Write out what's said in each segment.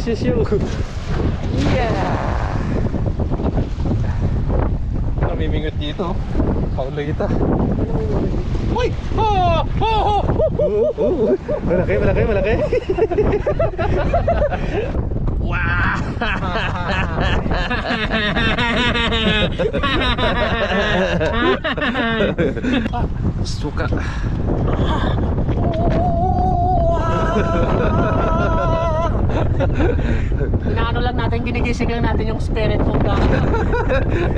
yes, yo. Yeah. Namimingot dito. Paulita. Uy! Oh! Oh! Oh! Malaki, malaki, malaki. Wow! Suka. Inaano lang natin, ginigising lang natin yung spirit of the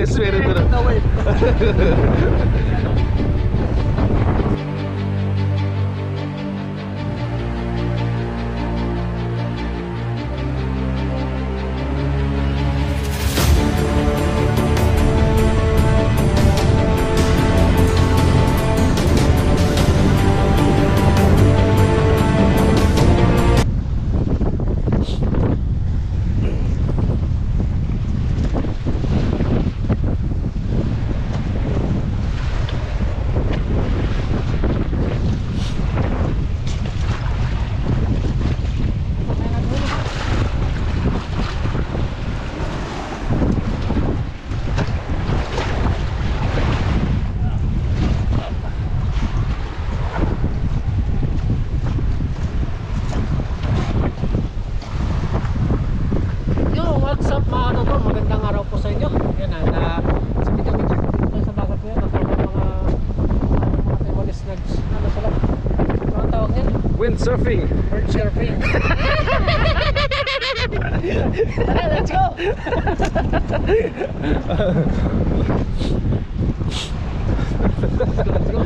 Spirit of the wave. Windsurfing. Windsurfing. Tara, let's go. Let's go.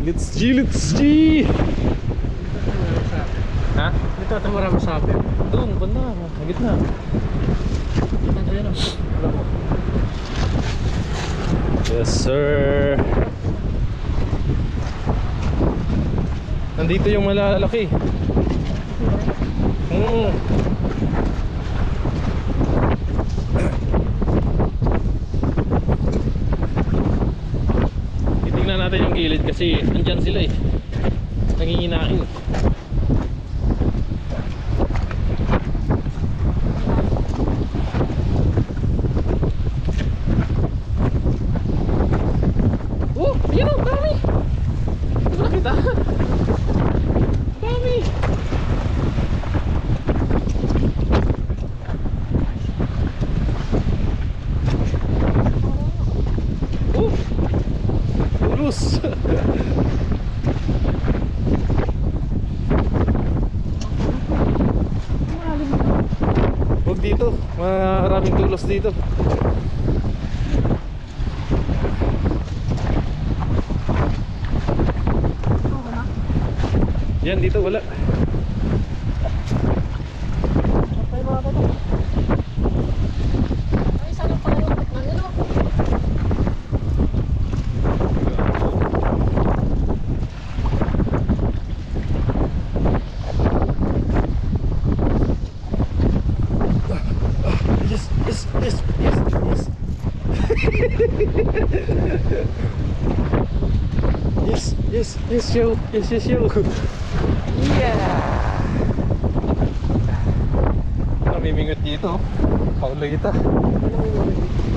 Let's G. Ha? Dito ito marami sabi. Doon, banda, hagit na. Dito yan. Alam mo. Yes, sir. Nandito yung malalaki. Titingnan natin yung gilid kasi andyan sila eh. Nanginginain. Yan o, dami. Ito nakita. Dami. Tulus. Huwag dito, maraming tulos dito. Yan dito wala. Ay, sana pala yung ano? Yes, yo. Yeah. Namimingot dito. Paulita.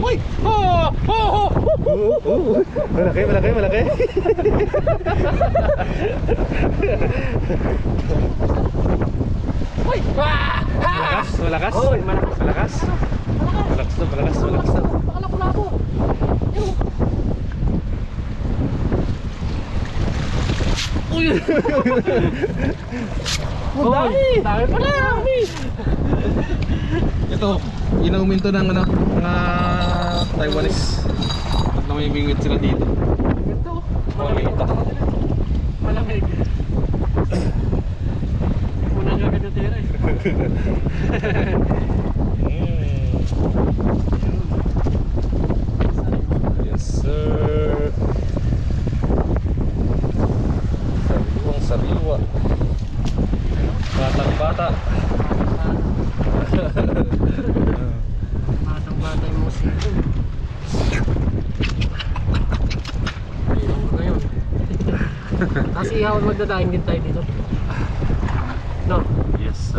Uy! Oh! Oh! Oh! Malaki, malaki, malaki. Uy! Malakas, malakas. Oy, malakas. Malakas. Malakas na, malakas, malakas na. Pakalako-lako. Ayun. Uy! Dami! Dami pala! Dami! Ito, inumin to ng ano, mga Taiwanese. At namimingwit sila dito. Ito. Paulita. Malamig. Una nga agad yung tira eh. Yes, sir. Sariwa. Batang bata. Batang bata yung musiko. Ayun ko ngayon. Kasi ihaw magdadaing din tayo dito. No? Yes,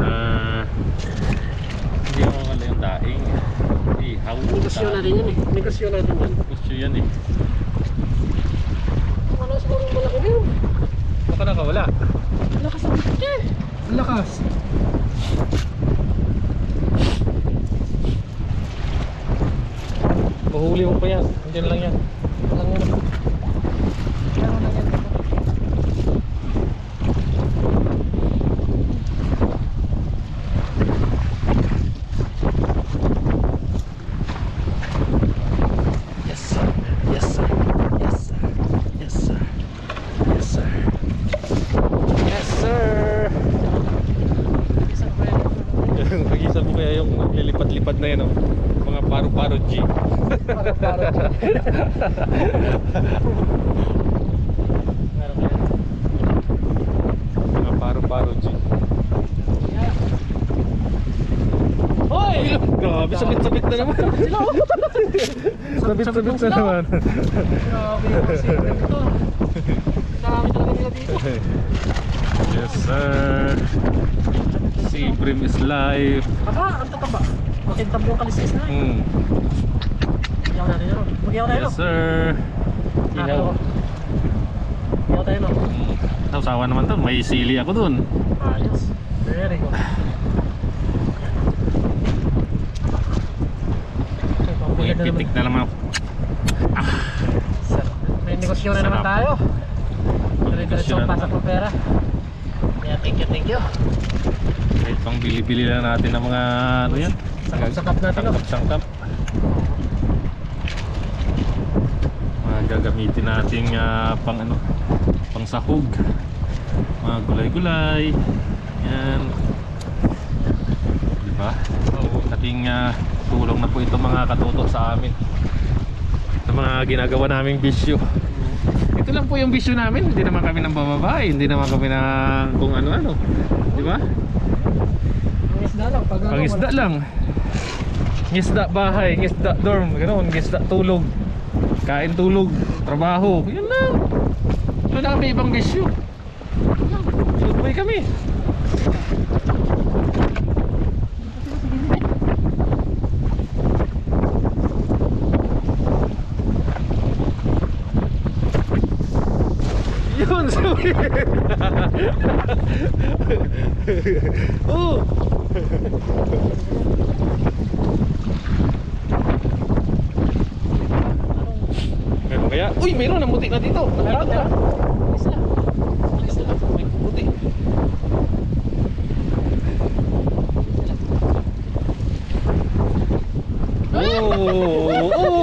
hindi ako kala yung daing. Ihaw. Negosyo natin yun eh. Negosyo natin yun. Negosyo yan eh. Wala siguro yung malaki na yun. Baka nakawala. Lakas ang bitik eh. Ang lakas. Mahuli mo pa yan. Andiyan lang yan. Walang yun. Kaya wala yan. Yes sir. Yes sir. Yes sir. Yes sir. Yes sir. Yes sir. Isang ba yan? Mag-isa mo kaya yung naglilipat-lipat na yan, oh. Mga paro-paro G. Paro-paro. Meron ba yan? Mga paro-paro G. Hoy! Grabe, sabit-sabit na naman. Sila oh! Sabit-sabit na naman. Grabe yung secret ito. Dami talaga nila dito. Yes sir. Sea bream is life. Aba, ang tataba. Makintab yung kalisis na eh. Iyaw natin yun. Mag-iyaw tayo no? Yes sir. Iyaw. Iyaw tayo no? Sausawa naman to. May sili ako dun. Ayos. Very good. May pitik na naman ako. May negosyo na naman Sarap. tayo. Diretso Negosyo na pasok naman. ng pera. Yeah, thank you, thank you. Kahit pang bili-bili lang natin ng mga ano yan. Sangkap natin no? Sangkap. Mga gagamitin nating pang ano, pang sahog. Mga gulay-gulay. Yan. Diba? Ating tulong na po ito mga katuto sa amin. Sa mga ginagawa naming bisyo. Ito lang po yung bisyo namin. Hindi naman kami ng bababae. Hindi naman kami ng kung ano-ano. Diba? Pangisda lang. Pag ano, Pangisda lang. Ngisda bahay, ngisda dorm, ganoon, ngisda tulog. Kain tulog, trabaho. Yan lang. Wala na kami ibang bisyo. Silupay kami. Yun, sabi. Oh. Meron kaya? Uy, meron ang buti na dito. Meron, meron. Alis lang. Alis lang. May buti. Oh!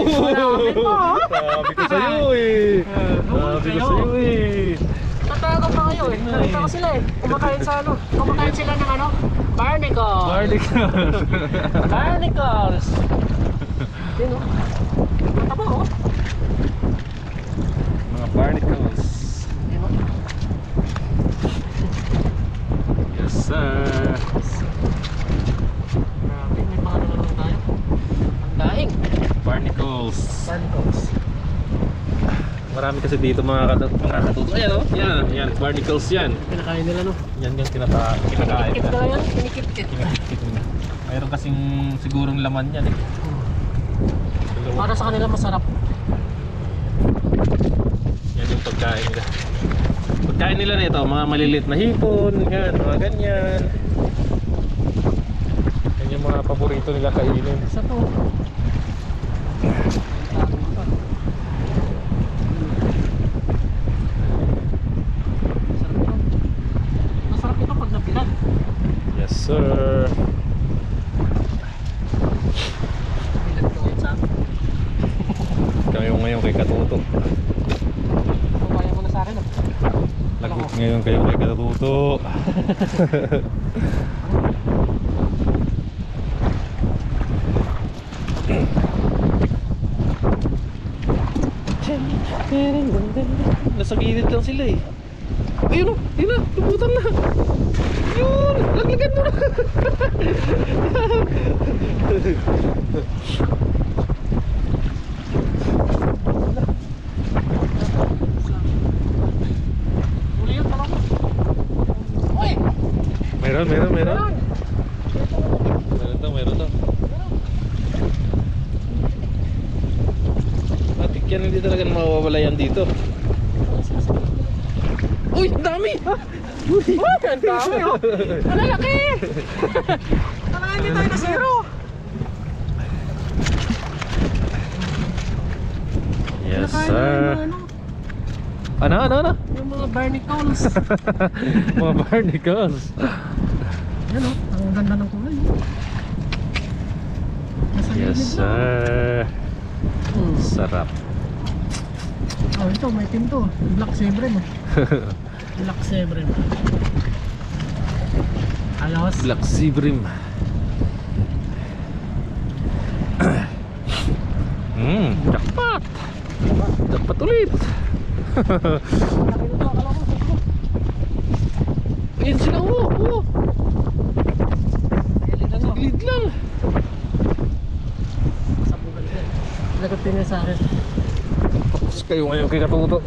Marami po. Sabi ko sa'yo eh. Sabi ko sa'yo eh. Tatago pa kayo eh. Nakita ko sila eh. Kumakain sa ano. Kumakain sila ng ano. Barnacles. Barnacles. Barnacles. Yun o. Mataba o. Mga barnacles. Yun o. Yes sir. Grabe. May mga naman tayo. Ang daing. Barnacles. Barnacles. Marami kasi dito mga katuto. Ayan o. Yan. Yan. Barnacles yan. Pinakain nila no. Yan yung kinakain. Kinikit ka lang yan. Kinikit-kit. Kinikit nila. Mayroon kasing sigurong laman yan eh. Para sa kanila masarap. Yan yung pagkain nila. Pagkain nila nito, mga maliliit na hipon, yan, mga ganyan. Yan yung mga paborito nila kainin. Isa to. Masarap ito pag napilan. Yes sir. Pilan ko ngayon sa akin. Kayo ngayon kay Katuto. Kumaya mo na sa akin ah. Lagot ngayon kayo kay Katuto. Nasa gilid lang sila eh. Ayun o, yun na, lubutan na. Yun, laglagan mo na. Meron. Meron. Meron to. Matik yan, hindi talaga mawawala yan dito. Uy, ang dami! Uy, ang dami oh. Malalaki! Talaga hindi tayo na zero. Yes, Nakain sir. na Ano? yung mga barnacles. Mga barnacles. Yan oh, ang ganda ng kulay. Nasa Yes, linig lang. sir. Sarap. Oh, ito may team to. Black Zebra mo. Black Zebra. Ayos. Black Zebrim. Jackpot! Jackpot ulit! Ayan sila, oh! Gilid lang! Lagot din sa akin. Tapos kayo ngayon kay Katuto.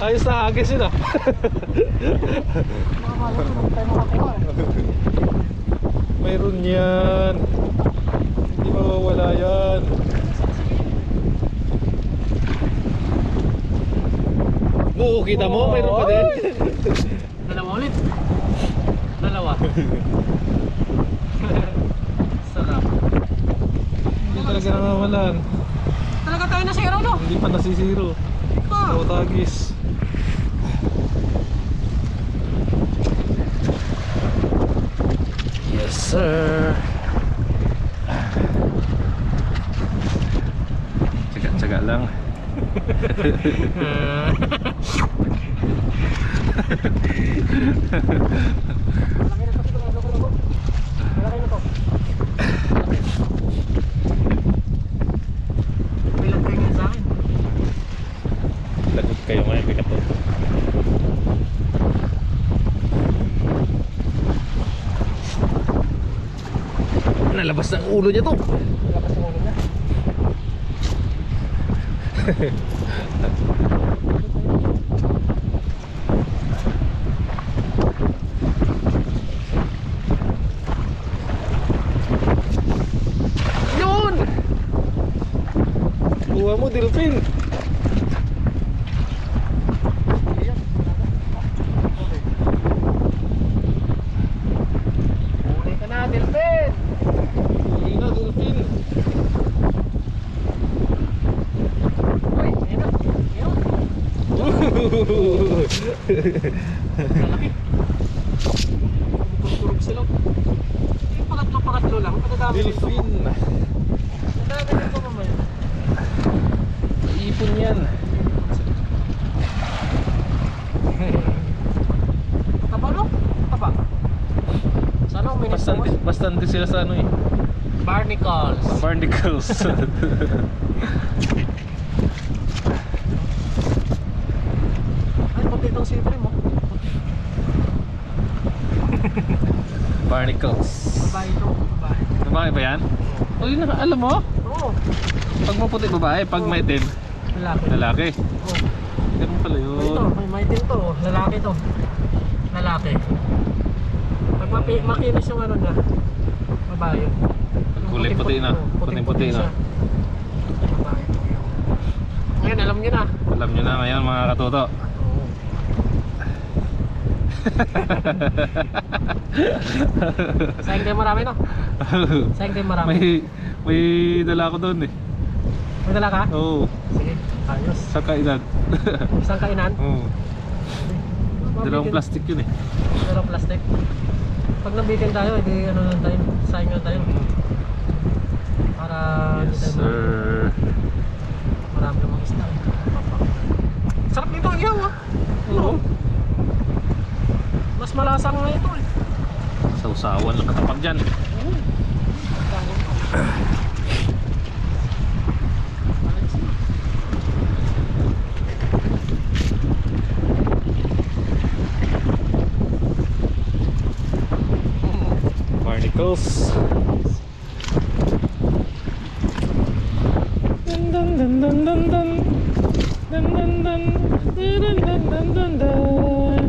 Ayos na agis yun ah. Makakala ko nung tayo makakuha. Mayroon yan. Hindi mawawala yan. Oo, kita mo? Mayroon pa din. Dalawa ulit. Dalawa. Sarap. Hindi talaga nangawalan. Talaga tayo na zero no? Hindi pa nasisiro. Ah. Tagis. Yes, sir. Tsaga-tsaga lang. Malaki na to. Malaki na to. Bilang kayo nga sa akin. Lagot kayo ngayon kay Katuto. Nalabas na ang ulo niya to. Labas yung ulo niya. Yun! Kuha mo, Delphin. Huli ka na, Delphin! Huli na, Delphin. Uy, ayun na. Ayun. Malaki. Kurkurog sila. Yung pangatlo lang. Madadami dito. Delphin. Madadami dito mamaya. Ipon yan. Taba no? Taba. Sana uminis Bastante, naman. bastante sila sa ano eh. Barnacles. Barnacles. Ay, puti itong sipre mo. Barnacles. Babae ito. Babae. Babae ba yan? Uy, alam mo? Oo. Pag maputi babae, pag maitim Lalaki. lalaki. Oo. Ganun pala Ito, yun. may maitim to. Lalaki to. Lalaki. Pag makinis yung ano niya, babae. Yung Kulay puti na. oo, Puting-puti na. siya. Babae. Ngayon, alam niyo na. Alam nyo na ngayon mga Katuto. Oo. Sayang din marami no? Sayang din marami. may dala ko doon eh. May dala ka? Oo. Sige, ayos. Sa kainan. Isang kainan? Oo. Dalawang plastic yun eh. Dalawang plastic. Pag nabitin tayo, hindi ano lang tayo, sayang lang tayo. Para hindi Yes tayo sir. marami namang isda. Sarap nito ang ihaw ah. Oo. Mas malasang na ito eh. Sausawan lang katapag dyan. Barnacles. Dun dun dun dun dun dun. Dun dun dun. Dun dun dun dun dun.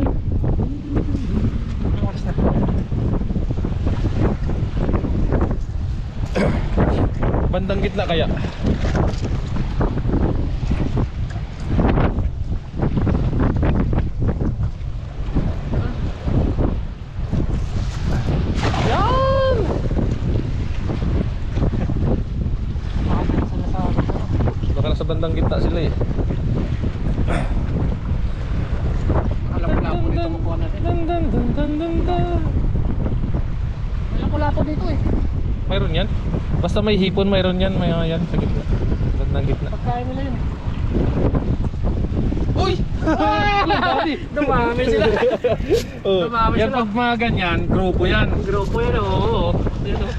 Ang oras na. Bandang gitna kaya. Yan! Baka nasa bandang gitna sila eh. Alam ko lapo dito makuha natin. Dun dun dun dun dun dun. Alam ko lapo dito eh. Mayroon yan. Basta may hipon mayroon yan. May yan sa gitna. Bandang gitna. Pagkain nila yun. Uy! Dumami sila. Oh, Dumami yan sila. pag mga ganyan, grupo yan. Grupo yan oo. Yan o.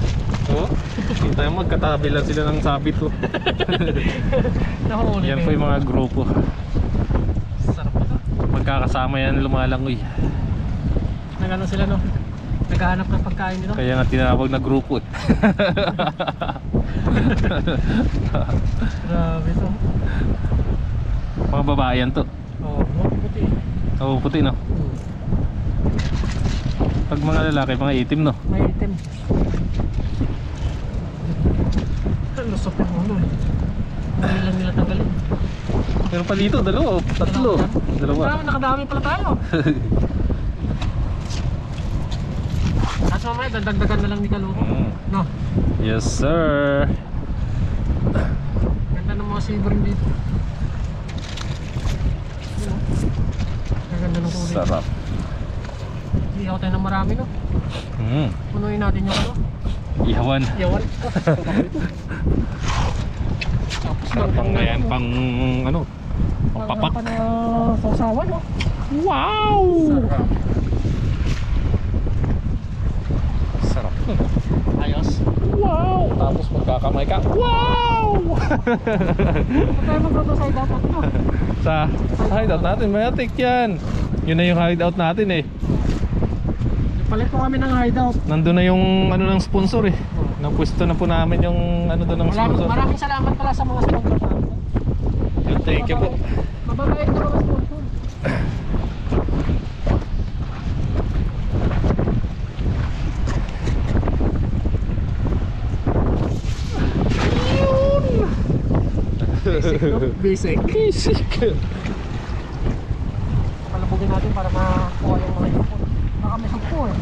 Oh, kita mo magkatabi lang sila ng sabit ko. Nahuli Yan po yung mga grupo. Sarap ito. Magkakasama yan lumalangoy. Nagano sila no? Naghahanap ng pagkain dito. Kaya nga tinawag na grupo eh. Grabe ito. Mga babae yan to. Oo, puti. Oo, puti no. Pag mga lalaki, mga itim no. May itim. Lusot yung ulo eh. Hindi lang nila tanggalin. Pero pa dito, dalawa, tatlo. Dalawa. Nakadami pala tayo. At mamaya, dagdagan na lang ni Kaluko. No? Yes sir. Ganda ng mga silver dito. Ganda ng kulay. Sarap. Ihaw tayo ng marami no? Punuin natin yung ano? Ihawan. Yawan. Tapos Sarap pang yan, pang ano, pang papak. pa na sausawan no? Wow! Sarap. Sarap. Ayos. Wow! Tapos magkakamay ka. Wow! Huwag tayo magluto sa idapat no? Sa hideout natin, mayatik yan. Yun na yung hideout natin eh. Palit po kami ng hideout. Nandun na yung ano ng sponsor eh. Napwesto na po namin yung ano doon ng sponsor. Maraming salamat pala sa mga sponsor namin. Yun, thank you po. Mababait na mga sponsor. Basic no? Basic. Basic. Palabugin natin para makuha yung mga ipon. Baka may sugpo eh.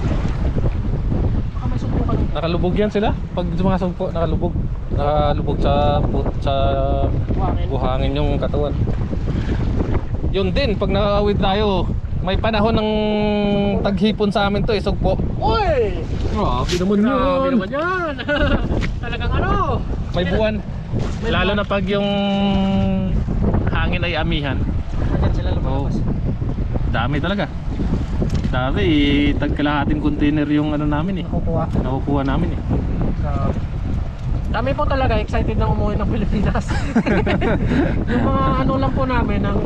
Baka may sugpo ka nito. Nakalubog yan sila? Pag sumasagpo, nakalubog. Nakalubog sa buhangin yung katawan. Yun din, pag nakakawid tayo, may panahon ng taghipon sa amin to eh, sugpo. Uy! Grabe naman Grabe naman yan! Talagang ano? May buwan. Lalo na pag yung hangin ay amihan. Agad sila Oh, lumabas. dami talaga. Dati tagkalahating container yung ano namin eh. Nakukuha namin eh. Grabe. Kami po talaga excited na umuwi ng Pilipinas. Yung mga ano lang po namin ang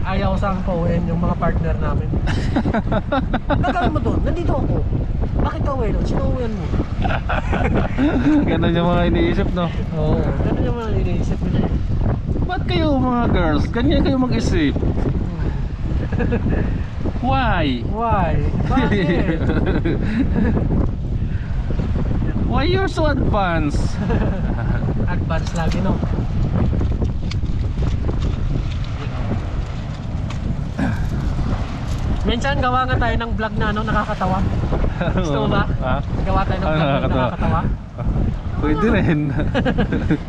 ayaw sang pauwiin yung mga partner namin. Nagkano mo doon? Nandito ako. Bakit ka uwi doon? Sino uwihan mo? Ganun yung mga iniisip no. Oo. Ganun yung mga iniisip nila. Ba't kayo mga girls? Ganyan kayo mag-isip? Why? Why? Bakit? Why you're so advanced? Advance lagi no? Minsan gawa nga tayo ng vlog na ano, nakakatawa. Gusto mo ba? Ha? Gawa tayo ng vlog na nakakatawa. Pwede rin.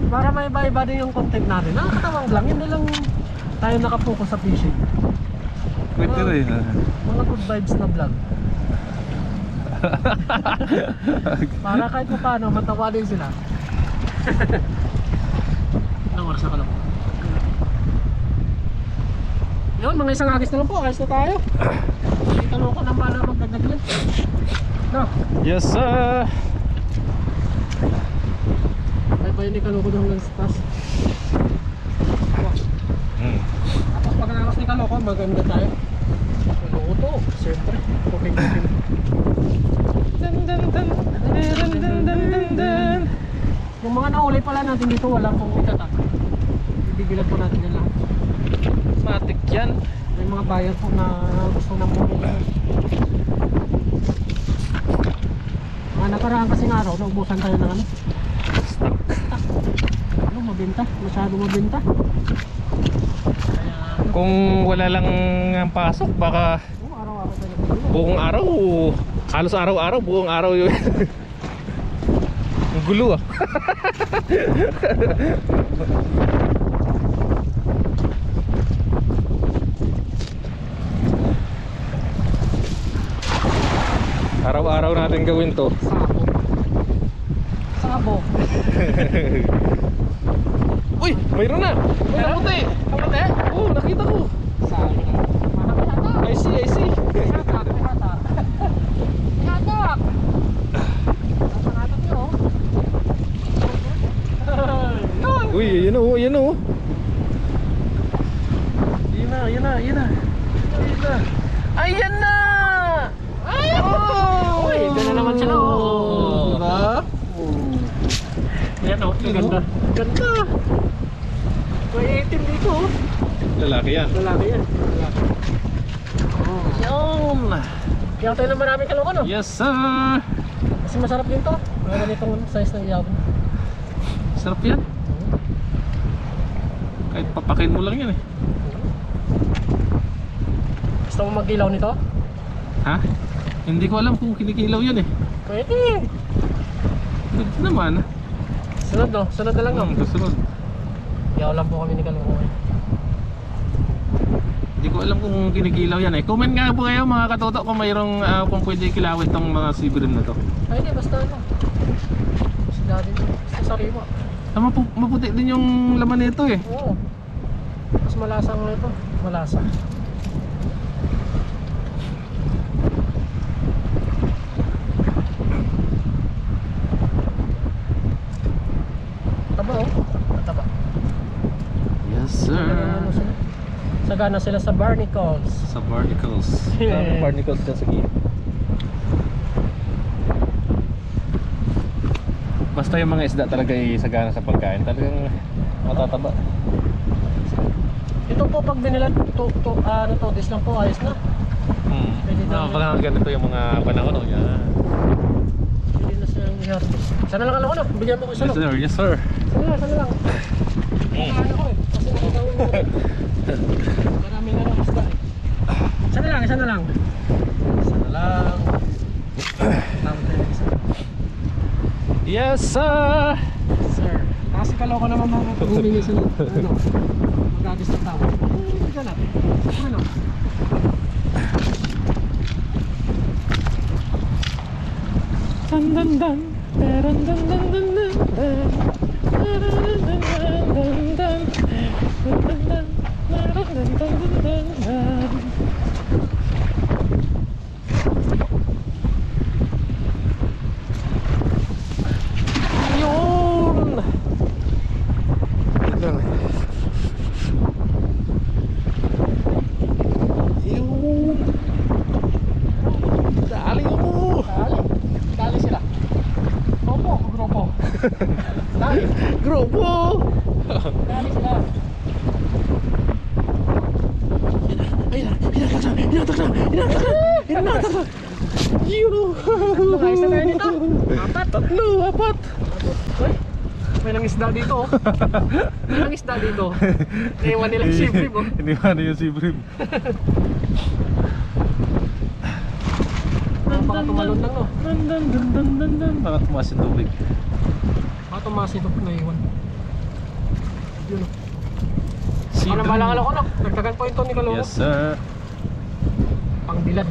Para may iba-iba din yung content natin. Nakakatawang vlog, hindi lang tayo nakapokus sa fishing. Pwede rin. Mga good vibes na vlog. Para kahit pa paano, matawa din sila. Anong oras na ka lang? Yun, mga isang agis na lang po. Ayos na tayo. Dito nang bala magdagdag yan. No, Yes sir. bye-bye ni Kaloko doon hanggang sa taas. Hmm. Tapos pagkatapos ni Kaloko, maganda tayo. Kaloko to, siyempre. Cooking. Dun, dun, dun. Dun, dun, dun, dun, dun. Yung mga nauli pala natin dito, wala pong itatak. Ibibilan po natin yan lang. Matik yan. May mga bayan po na gusto na bumili. Mga nakaraan kasing araw, naubusan tayo ng ano. Stock. Ano, mabenta. Masyado mabenta. Kaya, Kung wala lang ang pasok, baka araw-araw tayo nagpapilo. buong araw, halos araw-araw, buong araw yun. Ang gulo ah. Araw-araw natin gawin to. Sabo. Uy, mayroon na. May kamote. Kamote? Oo, nakita ko. Sabo. Marami hata. I see, I see. May hata. May hata. May hata. Nasa natin nyo. Yun. Uy, yun o, yun o. Yun na, yun na, yun na. Yun na. Ayan na! Ay! Oh! Uy, ito na naman sila. Oh. Diba? Ayan o, ganda. Ganda. May 18 dito oh. Lalaki yan. Lalaki yan. Lalaki. Oh. Yun! Kaya tayo na maraming kaloko no? Yes sir! Kasi masarap din to. Mga ganitong size ng iyabon. Sarap yan. Kahit papakin mo lang yan eh. Gusto mo mag-ilaw nito? Ha? Hindi ko alam kung kinikilaw yan eh. Pwede. Pwede naman. Sunod no? Sunod na lang no? Susunod. Yaw lang po kami ni Kaloko. Hindi ko alam kung kinikilaw yan eh. Comment nga po kayo mga katoto kung mayroong kung pwede kilawin tong mga sibrim na to. Ay di, basta ano. Basta din. Basta sariwa. Maputi din yung laman nito eh. Oo. Mas malasang nito. Malasa. Taba oh. Taba. Yes sir. Sagana sila sa barnacles. Sa barnacles. Yeah. Barnacles dyan sa gilid. Basta yung mga isda talaga ay sagana sa pagkain. Talagang matataba. Ito po pag binilan ano to, this lang po ayos na. Pwede na. Baka ganito yung mga panahon. Oh, yan. Pwede na silang i-harvest. Sana lang ako na, bigyan mo ko isa Yes no. sir, yes sir. Sana lang. Ano ko eh, kasi nakagawin mo rin. Marami na lang isda eh. Sana lang, isa na lang. Isa na lang. Yes sir. Sir, kasi kaloko naman mga humingi sa ano, mag-agis ng tao. Bigyan natin. Ano? Dan dan dan. Dan dan dan dan dan. Yun. Yun. Dali mo. Dali sila. Grupo. Dali. Grupo. Dali sila. Guys, na tayo dito. Tatlo, apat. Uy, may nangisda dito oh. May nangisda dito. Naiwan nila yung sibrim oh. Hindi ba na yung sibrim? Baka tumalon lang no. Baka tumaas yung tubig. Baka tumaas ito na iwan. Yun oh. Sibrim. Ano balang ko no? Nagdagan po ito ni Kaloko. Yes sir. Pangbilad.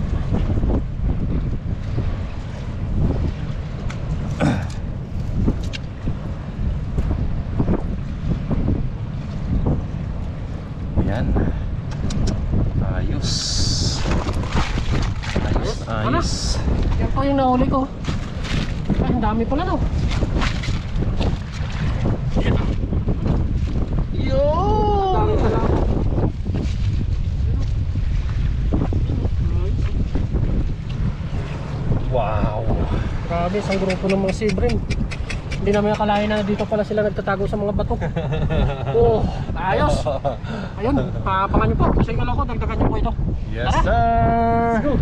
Yan. Ayos. Ayos Ayos. Yan pa yung nahuli ko. Ay, ang dami pala no. Yo! Dami pala. Wow! Grabe, isang grupo ng mga sibrin. Hindi namin akalain na dito pala sila nagtatago sa mga bato. Oh, ayos. Ayun, papangan nyo po. Kasi ko dagdagan nyo po ito. Yes, Tara. sir! Go.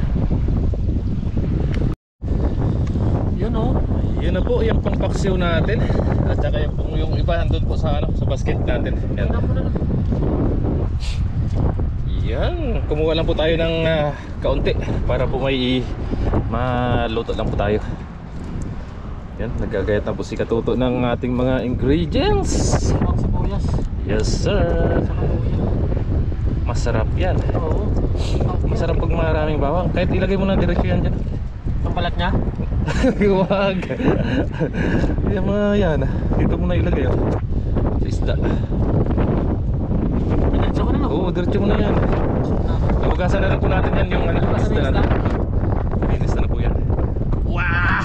Yun oh. Yun na po yung pangpaksiw natin. At saka yung iba nandun po sa sa basket natin. Yan. Yan, kumuha lang po tayo ng kaunti para po may maluto lang po tayo. Yan, nagagayat na po si Katuto ng ating mga ingredients. Bawang sibuyas. Yes sir. Saka luya. Masarap yan. Oo. Masarap pag maraming bawang. Kahit ilagay mo na diretsyo yan dyan. Ang balat niya? Huwag. Yan mga yan. Dito mo na ilagay sa isda. Pinansa ko na no? Oo, diretsyo mo na yan. Nahugasan na lang po natin yan yung Hugasan na yung isda natin. Linis na po yan. Wow!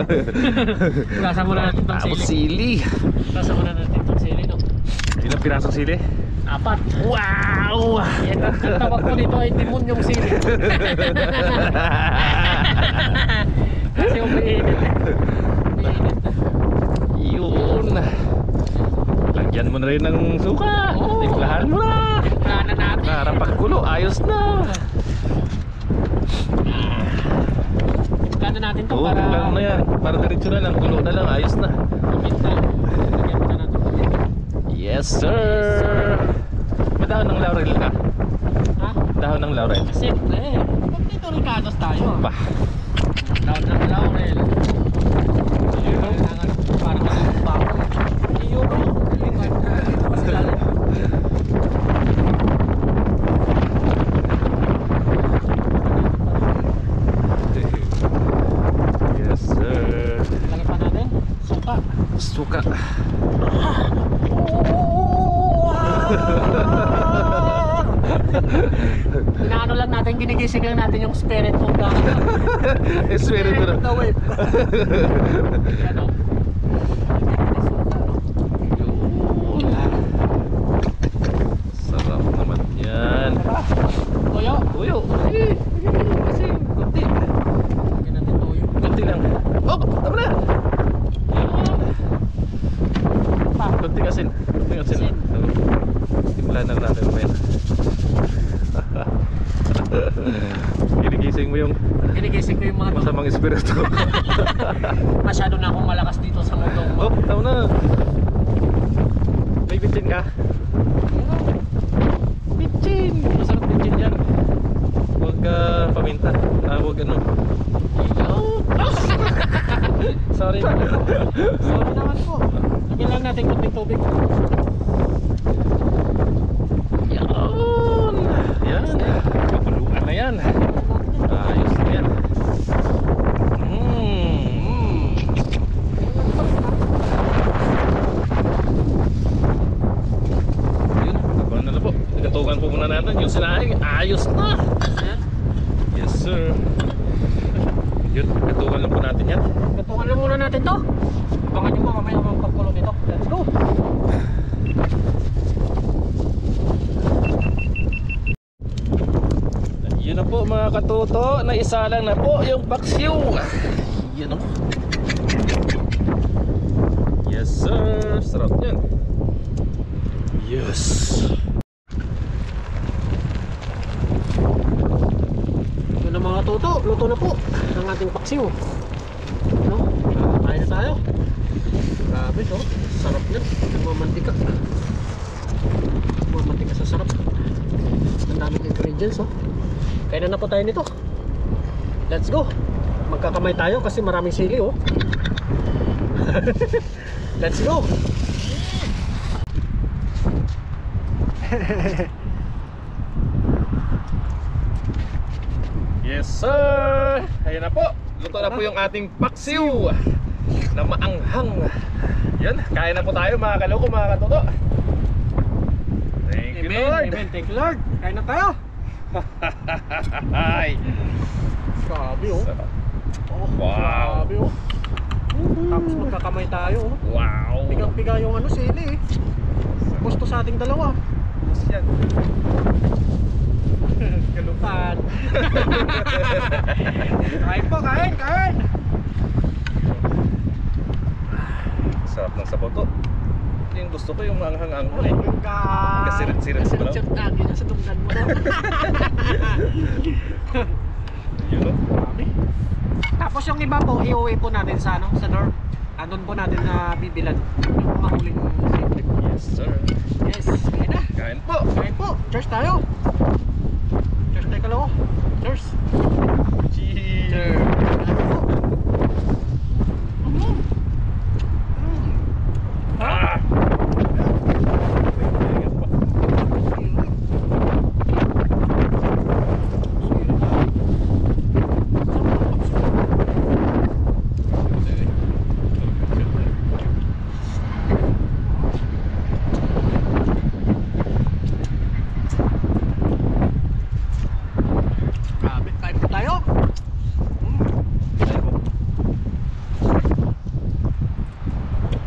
Hugasan muna natin itong Tapos sili. sili. Hugasan muna natin itong sili no? Ilang pirasong sili? 4. Wow! Yan, ang tawag ko dito ay demonyong sili. Kasi umiinit eh. Umiinit na. Yun. Lagyan mo na rin ng suka. Oo. Timplahan mo na. Timplahan na natin. Para pagkulo, ayos na. Timplahan na natin to Oo, para timplahan mo na yan. Para diretso na lang, kulo na lang, ayos na. paminta. Lagyan mo na natin paminta. Yes sir. May dahon ng laurel ka? Ha? Dahon ng laurel. Siyempre. Pag dito ricados tayo. Pa. Laon ng laurel. Kailangan para maging bako. Iyo ko. Mas lalo. Yes sir. Lagyan pa natin. Suka. Suka. Inaano lang natin, ginigising lang natin yung spirit of the Espiritu na. of the wave. Yan o. Sarap naman yan. Toyo. Tuyo. Kasi kunti. Lagyan natin toyo. Kunti lang. Oh, tama na. Pa. Kunti asin. Kunti asin. Asin. Timplahan na natin mamaya. Ginigising mo yung Ginigising ko yung mga masamang espiritu. masyado na akong malakas dito sa mundo. Oh, tama na. May bitchin ka? Bitchin! Masarap bitchin yan. Huwag paminta. Huwag ano. Sorry naman po. Sorry naman po. Lagyan lang natin kunting tubig. Yan! Yan! Kapuluan na yan. Ayos na yan. Yun, nakuha na po. Nagatugan po muna natin yung sinaing. Ayos na! Yes sir. Yun, nagatugan lang po natin yan. Gatungan lang muna natin to. Abangan nyo po mamaya ang pagkulo nito. Let's go! Yun na po mga katuto, naisa lang na po yung paksiw. Yan o. Yes sir, sarap yan. Yes. Yun na mga toto, luto na po ang ating paksiw. No? Kain na tayo. Grabe to, sarap yan. Nagmamantika. Nagmamantika sa sarap. Ang daming ingredients oh. Kainan na po tayo nito. Let's go. Magkakamay tayo kasi maraming sili oh. Let's go. Yes sir. Ayan na po. Luto na po yung ating paksiw na maanghang. Yan, kain na po tayo mga kaloko, mga katuto. Thank you, Amen, Lord. amen. Thank you, Lord. Kain na tayo. Ay. Grabe, oh. Sarap. Oh, Wow. grabe, oh. Tapos magkakamay tayo, oh. Wow. Pigang-piga yung ano, sili, eh. Gusto sa ating dalawa. Mas yan. Galupan. Kain po, kain, kain. Sarap ng sabaw to. Yung gusto ko yung manghang-anghang eh. Yung Kasirit-sirit pa lang. Kasirit-sirit lagi na sa tunggan mo. Yun o. Grabe. Tapos yung iba po, iuwi po natin sa ano, sa dorm. Andun po natin na bibilan yung mga huling safety. Yes sir. Yes, kain na. Kain po. Kain po. Cheers tayo. Cheers tayo kalaw. Cheers. Cheers. Cheers. Kain po. Mm. Mm. Ah. Grabe, kain po tayo.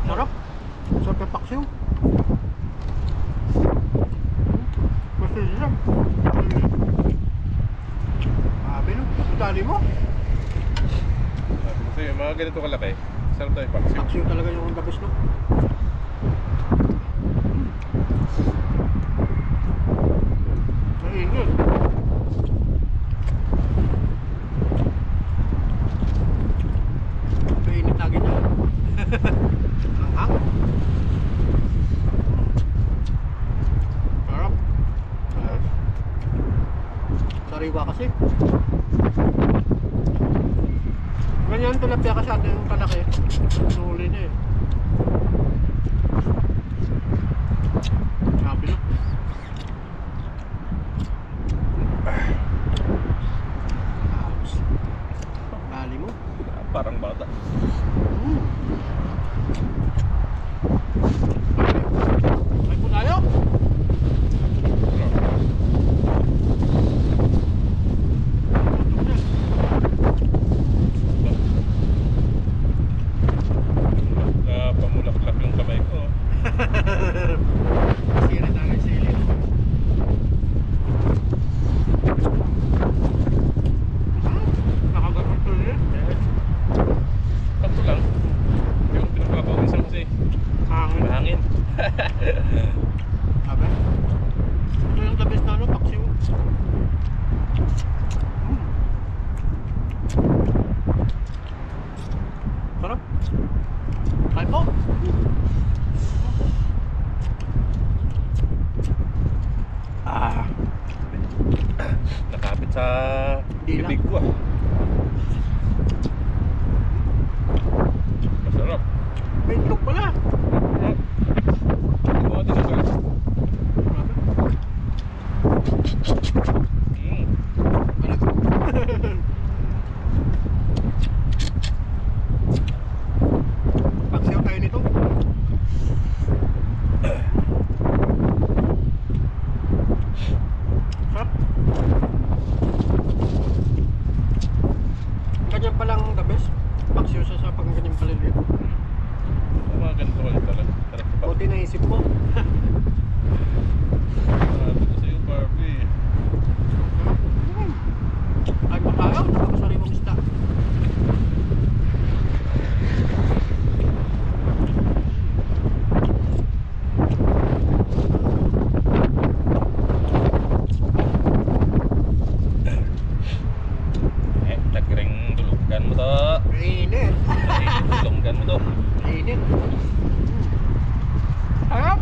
Sarap. Sarap yung paksiw. Basta siya. Grabe no. Ang dali mo. Sabi ko sa'yo, mga ganito kalaki. Sarap tayo paksiw. Paksiw talaga yung labis no. Mainit. Mainit lagi na. Anghang. Sarap. Sariwa kasi. Ganyan tilapia kasi atin yung kalaki. Nuli niya eh. Sabi no. Bali mo. Parang bata. Ay po tayo. Pamulaklak yung kamay ko. Sili tayo, sili. Nakagapag to rin. Sakto lang. Yung pinagpapawisan kasi Hangin. mahangin. Sabi? Ito yung the best na ano, paksiw. Sarap. Kain po. Ah. Nakapit sa Dila. bibig ko ah. Masarap. May itlog pala. Hindi mo natin ito. Grabe. Paksiw tayo nito. Sarap. Ganyan palang the best. Paksiw siya sa pag ganyan paliliit. Mga ganito ulit talaga. Sarap pa. Buti naisip mo. Sabi ko sa'yo, Barbie. Ay pa tayo. Nakakasariwang isda. Nagring tulugan mo to. Init. Tulunggan mo to. Init. Sarap.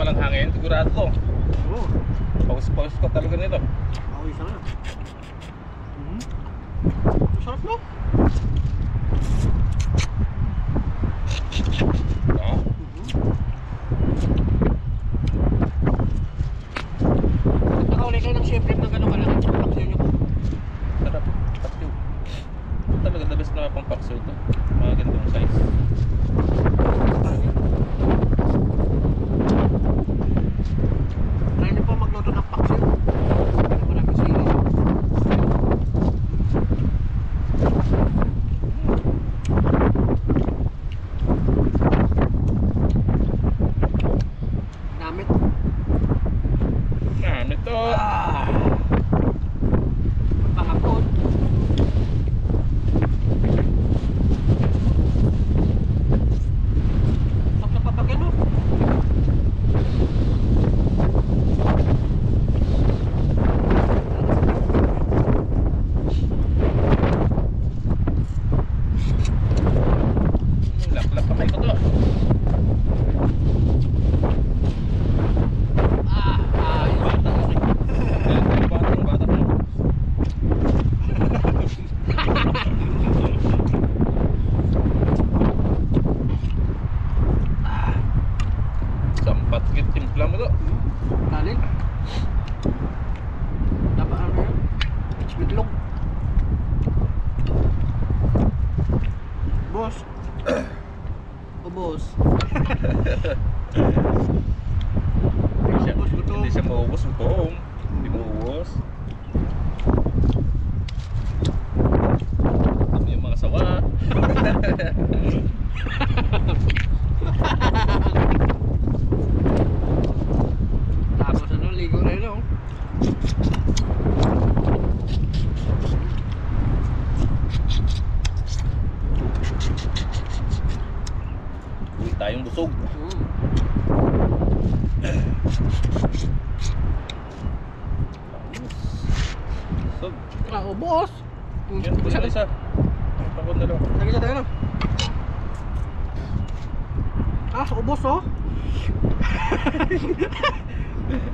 walang hangin, sigurado to. Oo. Paus-paus ko talaga nito. Ako isa na. Masarap no? No? Nakauli kayo ng shrimp ng gano'ng kalaki. Paksiyo nyo po. Sarap. Paksiw. Talaga the best na pang paksiw to. Mga ganitong size. Try nyo po magluto ng paksiyo. Maraming sili. Namit. Ito. Pangapon. Sok na papagyan no? Laklak pa kayo to. Bata to. Sampat git timpla mo to. Galing. Dapat ano yan? Itlog. Boss. O boss. Boss, gutom. Hindi siya maubos. Gutom. Hindi maubos. Ano yung mga sawa? Tapos ano, ligo na yun oh. Uwi tayong busog. Busog. O boss. Yan, isa na isa. Pagod na lang. Lagi sa tayo no. Ubos oh.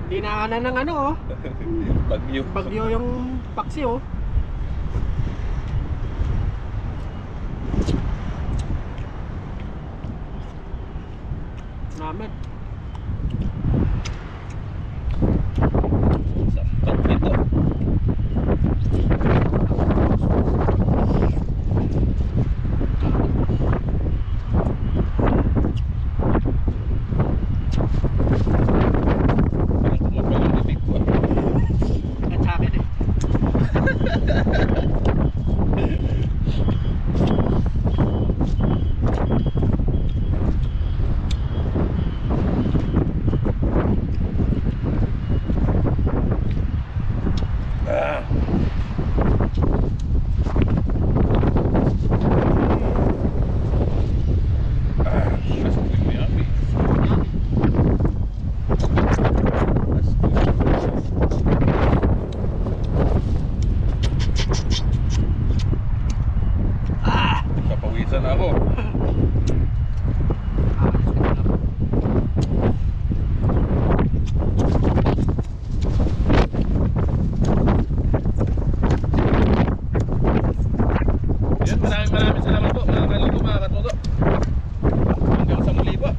Dinaanan ng ano oh. Bagyo. Bagyo yung paksi oh. Namin. Sampat dito. Parang kumapal yung bibig ko. At sa akin eh. Kapawisan na ako. Yan, maraming salamat po mga kaluto, mga katuto. Hanggang sa muli po.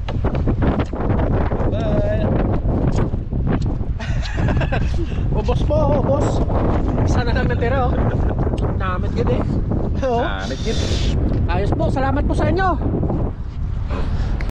Bye. Ubos po, ubos. Sana lang natira oh. Namit gid eh. Oo. Nagkit. Ayos po, salamat po sa inyo.